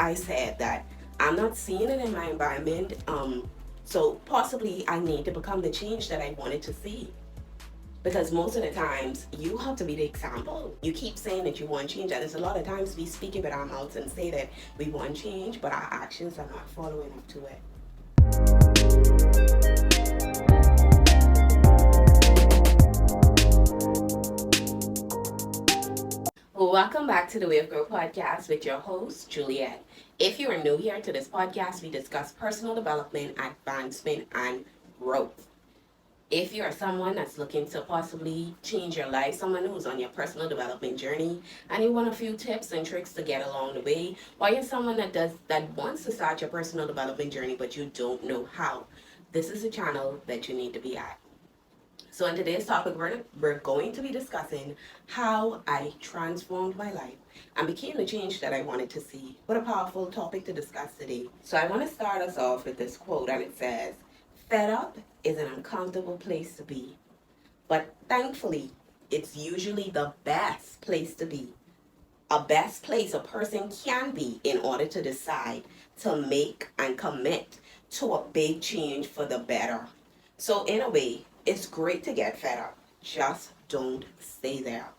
I said that I'm not seeing it in my environment. So possibly I need to become the change that I wanted to see. Because most of the times you have to be the example. You keep saying that you want change, and there's a lot of times we speak it with our mouths and say that we want change, but our actions are not following up to it. Well, welcome back to the Way of Growth podcast with your host, Juliet. If you are new here to this podcast, we discuss personal development, advancement, and growth. If you're someone that's looking to possibly change your life, someone who's on your personal development journey, and you want a few tips and tricks to get along the way, or you're someone that wants to start your personal development journey but you don't know how, this is a channel that you need to be at. So in today's topic, we're going to be discussing how I transformed my life and became the change that I wanted to see. What a powerful topic to discuss today. So I want to start us off with this quote, and it says, "Fed up is an uncomfortable place to be, but thankfully, it's usually the best place to be. A best place a person can be in order to decide to make and commit to a big change for the better." So in a way, it's great to get fed up. Just don't stay there.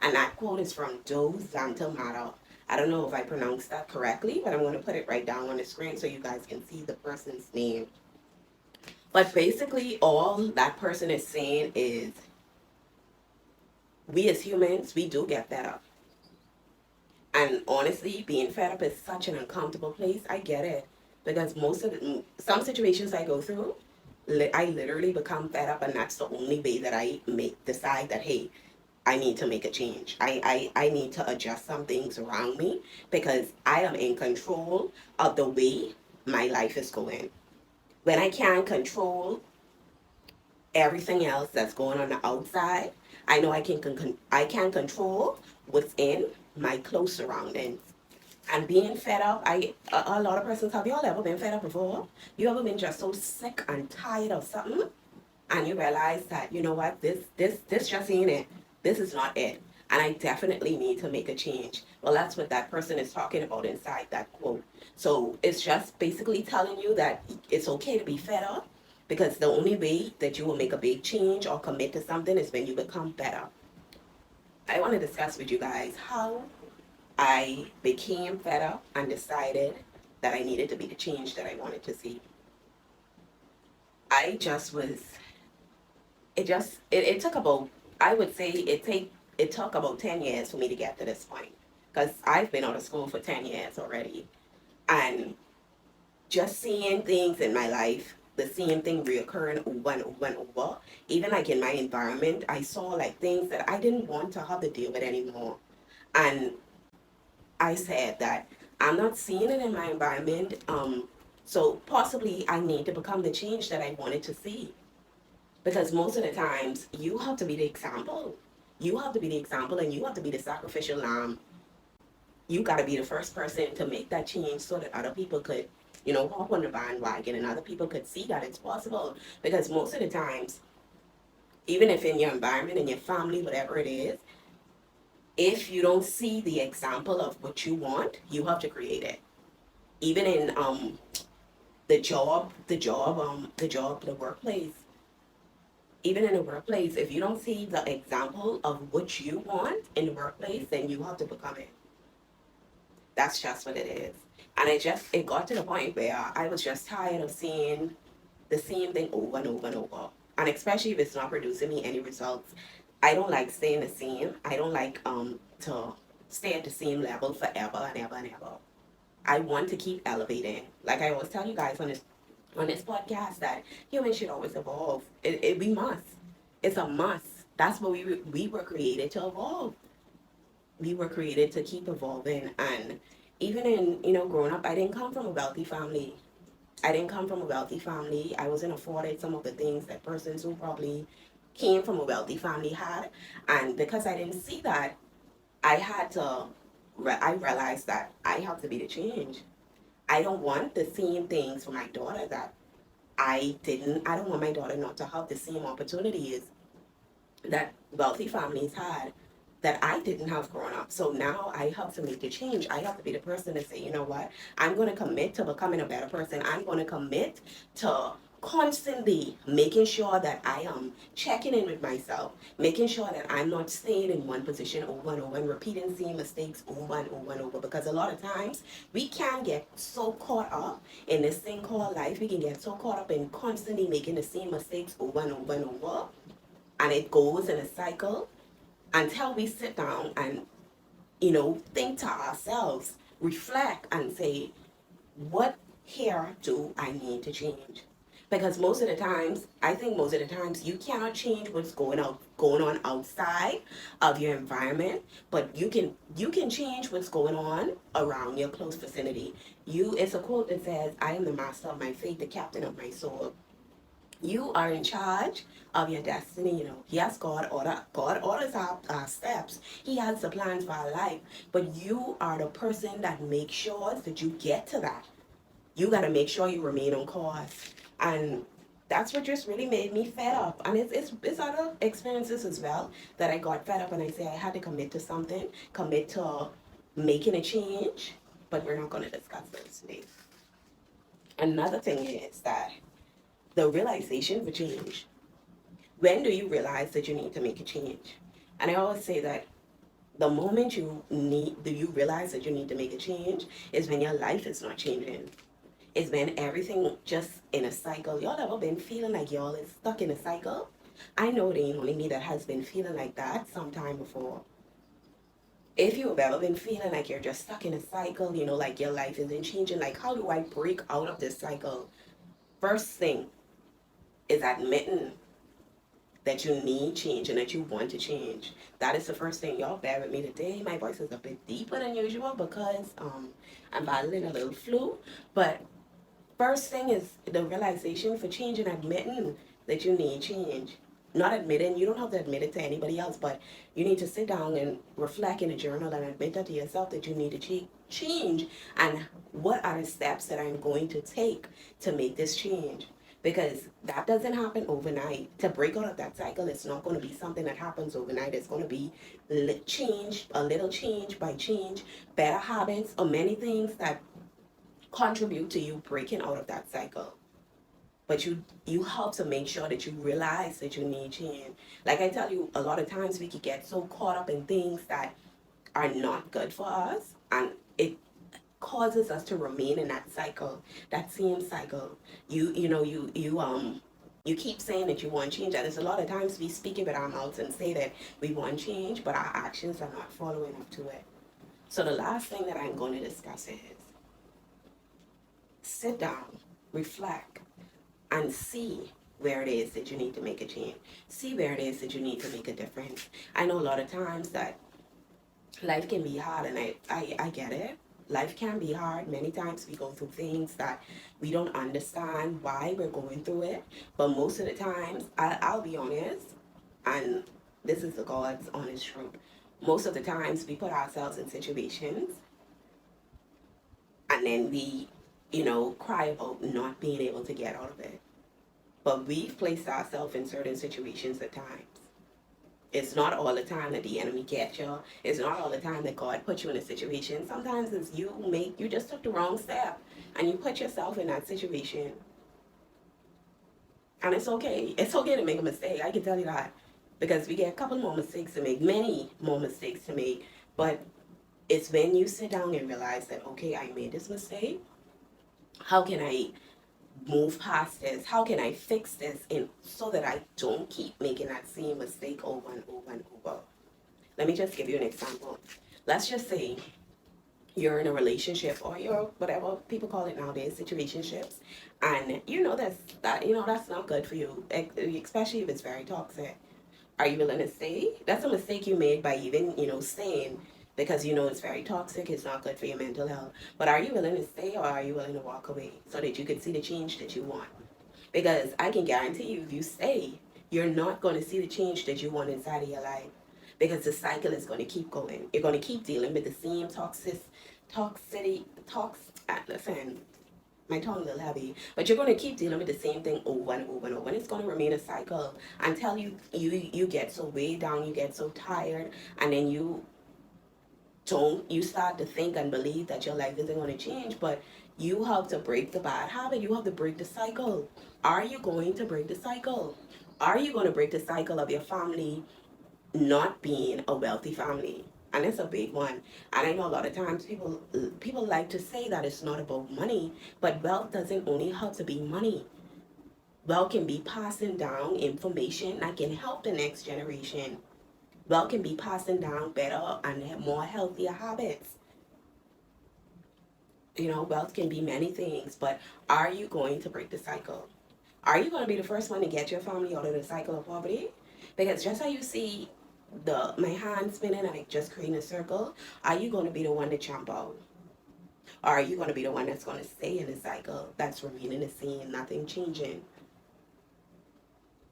And that quote is from Do Zantamata. I don't know if I pronounced that correctly, but I'm going to put it right down on the screen so you guys can see the person's name. But basically, all that person is saying is we as humans, we do get fed up. And honestly, being fed up is such an uncomfortable place. I get it. Because some situations I go through, I literally become fed up, and that's the only way that I decide that, hey, I need to make a change. I need to adjust some things around me because I am in control of the way my life is going. When I can't control everything else that's going on the outside, I know I can control what's in my close surroundings. And being fed up, a lot of persons, have y'all ever been fed up before? You ever been just so sick and tired of something, and you realize that, you know what, this just ain't it. This is not it. And I definitely need to make a change. Well, that's what that person is talking about inside that quote. So it's just basically telling you that it's okay to be fed up, because the only way that you will make a big change or commit to something is when you become better. I want to discuss with you guys how I became fed up and decided that I needed to be the change that I wanted to see. I just was, it took about, I would say it took about 10 years for me to get to this point. Because I've been out of school for 10 years already. And just seeing things in my life, the same thing reoccurring over and over and over, even like in my environment, I saw like things that I didn't want to have to deal with anymore. And I said that I'm not seeing it in my environment. So possibly I need to become the change that I wanted to see. Because most of the times you have to be the example. You have to be the example, and you have to be the sacrificial lamb. You got to be the first person to make that change so that other people could, hop on the bandwagon, and other people could see that it's possible. Because most of the times, even if in your environment, in your family, whatever it is, if you don't see the example of what you want, you have to create it. Even in the workplace. Even in the workplace, if you don't see the example of what you want in the workplace, then you have to become it. That's just what it is. And it got to the point where I was just tired of seeing the same thing over and over and over. And especially if it's not producing me any results. I don't like staying the same. I don't like to stay at the same level forever and ever and ever. I want to keep elevating. Like I always tell you guys on this podcast, that humans should always evolve. We must. It's a must. That's what we were created to evolve. We were created to keep evolving. And even in growing up, I didn't come from a wealthy family. I wasn't afforded some of the things that persons who probably came from a wealthy family had. And because I didn't see that, I realized that I have to be the change. I don't want the same things for my daughter that I don't want my daughter not to have the same opportunities that wealthy families had. that I didn't have growing up. So now I have to make the change. I have to be the person to say, you know what? I'm going to commit to becoming a better person. I'm going to commit to constantly making sure that I am checking in with myself, making sure that I'm not staying in one position over and over and repeating same mistakes over and over and over. Because a lot of times we can get so caught up in this thing called life. We can get so caught up in constantly making the same mistakes over and over and over. And it goes in a cycle until we sit down and, think to ourselves, reflect and say, what here do I need to change? Because most of the times, I think most of the times you cannot change what's going on outside of your environment, but you can change what's going on around your close vicinity. It's a quote that says, I am the master of my fate, the captain of my soul. You are in charge of your destiny. Yes, God orders our steps. He has the plans for our life, but you are the person that makes sure that you get to that. You got to make sure you remain on course. And that's what just really made me fed up. And it's other experiences as well that I got fed up, and I say I had to commit to something, commit to making a change. But we're not going to discuss this today. Another thing is that the realization for change. When do you realize that you need to make a change? And I always say that the moment do you realize that you need to make a change is when your life is not changing. It's when everything just in a cycle. Y'all ever been feeling like y'all is stuck in a cycle? I know it ain't only me that has been feeling like that sometime before. If you have ever been feeling like you're just stuck in a cycle, like your life isn't changing, like how do I break out of this cycle? First thing is admitting that you need change and that you want to change. That is the first thing. Y'all bear with me today. My voice is a bit deeper than usual because I'm battling a little flu. But first thing is the realization for change and admitting that you need change. Not admitting, you don't have to admit it to anybody else, but you need to sit down and reflect in a journal and admit that to yourself that you need to change. And what are the steps that I'm going to take to make this change? Because that doesn't happen overnight. To break out of that cycle, it's not going to be something that happens overnight. It's going to be change, a little change by change, better habits, or many things that contribute to you breaking out of that cycle. But you help to make sure that you realize that you need change. Like I tell you, a lot of times we can get so caught up in things that are not good for us, and it causes us to remain in that cycle, that same cycle. You keep saying that you want change, and there's a lot of times we speak it with our mouths and say that we want change, but our actions are not following up to it. So the last thing that I'm going to discuss is sit down, reflect, and see where it is that you need to make a change. See where it is that you need to make a difference. I know a lot of times that life can be hard, and I get it. Life can be hard. Many times we go through things that we don't understand why we're going through it. But most of the times, I'll be honest, and this is the God's honest truth. Most of the times we put ourselves in situations and then we, cry about not being able to get out of it. But we've placed ourselves in certain situations at times. It's not all the time that the enemy gets you. It's not all the time that God puts you in a situation. Sometimes it's you just took the wrong step and you put yourself in that situation. And it's okay. It's okay to make a mistake. I can tell you that. Because we get a couple more mistakes to make, many more mistakes to make. But it's when you sit down and realize that, okay, I made this mistake. How can I move past this? How can I fix this so that I don't keep making that same mistake over and over and over? Let me just give you an example. Let's just say you're in a relationship, or you're whatever people call it nowadays, situationships, and that's not good for you, especially if it's very toxic. Are you willing to stay? That's a mistake you made by even staying, because it's very toxic, it's not good for your mental health. But are you willing to stay, or are you willing to walk away so that you can see the change that you want? Because I can guarantee you, if you stay, you're not going to see the change that you want inside of your life, because the cycle is going to keep going. You're going to keep dealing with the same listen, My tongue a little heavy, but you're going to keep dealing with the same thing over and over and over, and it's going to remain a cycle until you get so weighed down, you get so tired, and then you start to think and believe that your life isn't going to change. But you have to break the bad habit. You have to break the cycle. Are you going to break the cycle? Are you going to break the cycle of your family not being a wealthy family? And it's a big one. And I know a lot of times people like to say that it's not about money, but wealth doesn't only have to be money. Wealth can be passing down information that can help the next generation. Wealth can be passing down better and more healthier habits. Wealth can be many things, but are you going to break the cycle? Are you going to be the first one to get your family out of the cycle of poverty? Because just how you see my hand spinning and it just creating a circle, are you going to be the one to jump out? Or are you going to be the one that's going to stay in the cycle, that's remaining the same, nothing changing?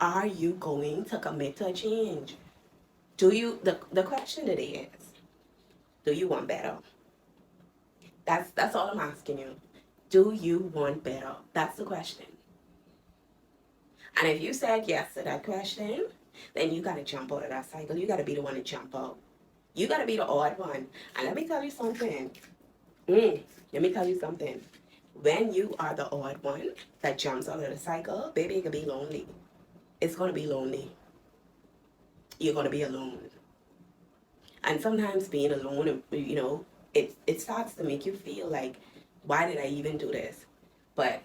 Are you going to commit to a change? The question today is, do you want better? That's all I'm asking you. Do you want better? That's the question. And if you said yes to that question, then you got to jump out of that cycle. You got to be the one to jump out. You got to be the odd one. And let me tell you something. Let me tell you something. When you are the odd one that jumps out of the cycle, baby, it can be lonely. It's going to be lonely. You're going to be alone. And sometimes being alone, it starts to make you feel like, why did I even do this? But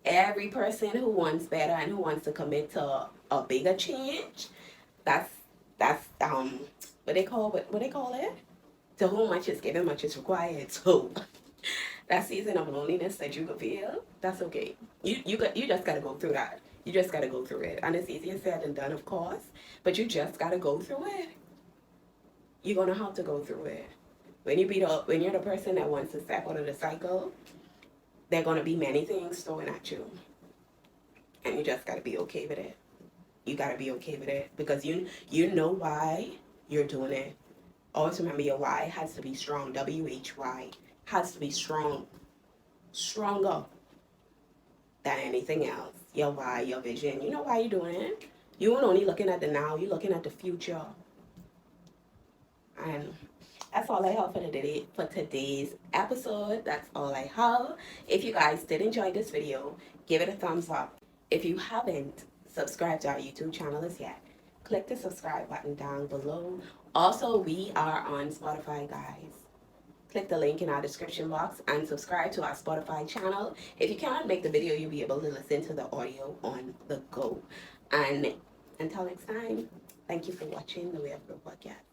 every person who wants better and who wants to commit to a bigger change, that's what they call it? To whom much is given, much is required. So that season of loneliness that you could feel, that's okay. You just gotta go through that. You just gotta go through it. And it's easier said than done, of course, but you just gotta go through it. You're gonna have to go through it. When you're the person that wants to step out of the cycle, there are gonna be many things thrown at you. And you just gotta be okay with it. You gotta be okay with it because you know why you're doing it. Always remember your why has to be strong. WHY has to be strong. Stronger than anything else. Your why, your vision. You know why you're doing it. You aren't only looking at the now, you're looking at the future. And that's all I have for today's episode. That's all I have. If you guys did enjoy this video, give it a thumbs up. If you haven't subscribed to our YouTube channel as yet, click the subscribe button down below. Also, we are on Spotify, guys. Click the link in our description box and subscribe to our Spotify channel. If you cannot make the video, you'll be able to listen to the audio on the go. And until next time, thank you for watching the Way of Growth Podcast.